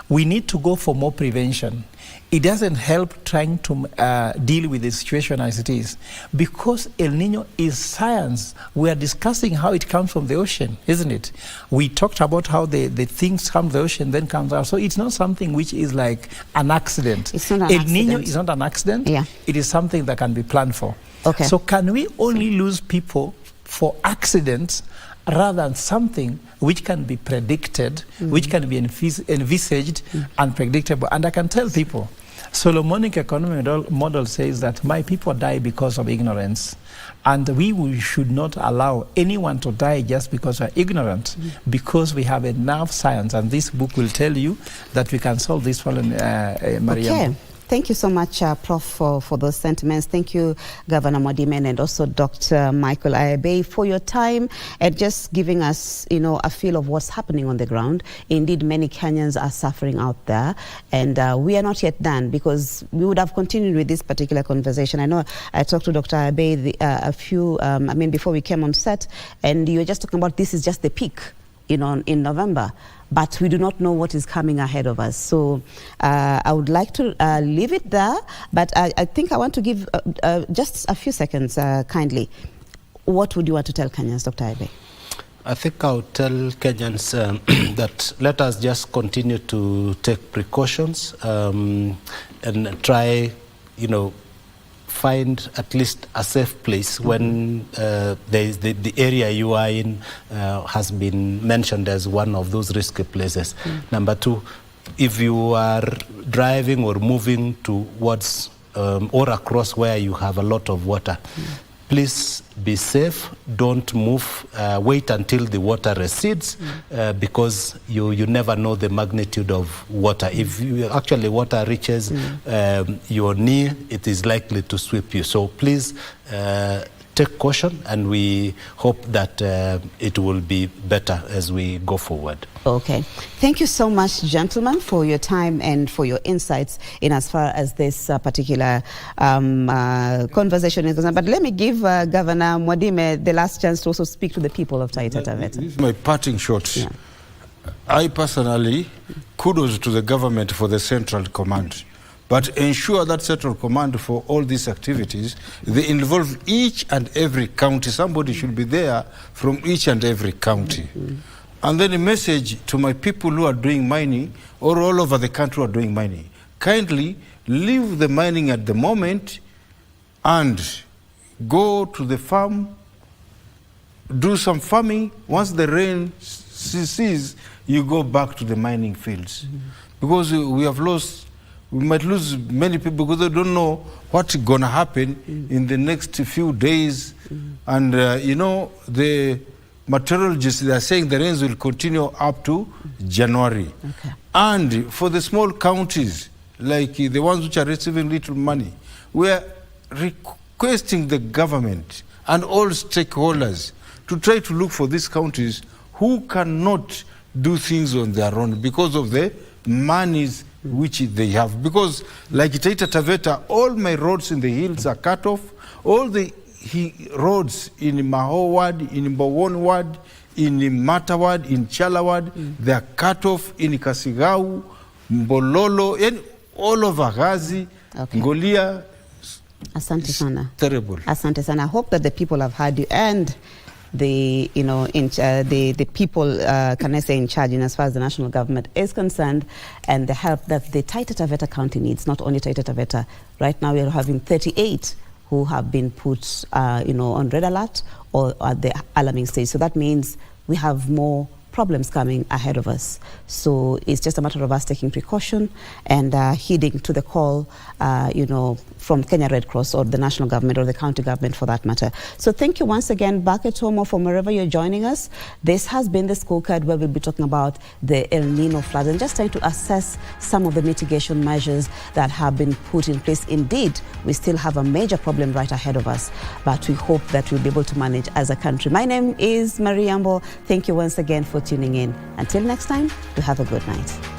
We need to go for more prevention. It doesn't help trying to deal with the situation as it is, because El Nino is science. We are discussing how it comes from the ocean, isn't it? We talked about how the things come from the ocean, then comes out. So it's not something which is like an accident. It's not an El Nino accident. is not an accident. Yeah. It is something that can be planned for. Okay. So can we only lose people for accidents rather than something which can be predicted, which can be envisaged and predictable? And I can tell people, Solomonic economic model says that my people die because of ignorance. And we should not allow anyone to die just because we're ignorant, because we have enough science. And this book will tell you that we can solve this problem, Mariam. Okay. Thank you so much, Prof, for those sentiments. Thank you, Governor Modimen, and also Dr. Michael Ayabe, for your time and just giving us, a feel of what's happening on the ground. Indeed, many Kenyans are suffering out there, and we are not yet done, because we would have continued with this particular conversation. I know I talked to Dr. Ayabe before we came on set, and you were just talking about this is just the peak, in November. But we do not know what is coming ahead of us. So I would like to leave it there, but I think I want to give just a few seconds, kindly. What would you want to tell Kenyans, Dr. Ayabe? I think I would tell Kenyans that let us just continue to take precautions and try, find at least a safe place when the area you are in has been mentioned as one of those risky places. Number two, if you are driving or moving towards or across where you have a lot of water, please be safe, don't move, wait until the water recedes, because you never know the magnitude of water. If actually water reaches your knee, it is likely to sweep you. So please take caution, and we hope that it will be better as we go forward. Okay. Thank you so much, gentlemen, for your time and for your insights in as far as this particular conversation is concerned. But let me give Governor Mwadime the last chance to also speak to the people of Taita Taveta. This is my parting shot. Yeah. I personally, kudos to the government for the central command. But ensure that central command for all these activities, they involve each and every county. Somebody should be there from each and every county. And then a message to my people who are doing mining, or all over the country who are doing mining. Kindly leave the mining at the moment and go to the farm, do some farming. Once the rain ceases, you go back to the mining fields. Because we might lose many people because they don't know what's going to happen in the next few days. And, the meteorologists, they are saying the rains will continue up to January. Okay. And for the small counties, like the ones which are receiving little money, we are requesting the government and all stakeholders to try to look for these counties who cannot do things on their own because of the monies which they have. Because like Taita Taveta, all my roads in the hills are cut off. All the roads in Maho Ward, in Mbowon Ward, in Mata Ward, in Chala Ward, they are cut off in Kasigau, Mbololo, and all over Gazi, Ngolia. Asante sana. Terrible. Asante sana. I hope that the people have heard you, and the the people, can I say, in charge in as far as the national government is concerned, and the help that the Taita Taveta County needs, not only Taita Taveta. Right now we are having 38 who have been put on red alert or at the alarming stage. So that means we have more problems coming ahead of us. So it's just a matter of us taking precaution and heeding to the call, from Kenya Red Cross or the national government or the county government for that matter. So thank you once again, back at home or from wherever you're joining us. This has been the scorecard where we'll be talking about the El Nino floods and just trying to assess some of the mitigation measures that have been put in place. Indeed, we still have a major problem right ahead of us, but we hope that we'll be able to manage as a country. My name is Marie Ambo. Thank you once again for tuning in. Until next time, you have a good night.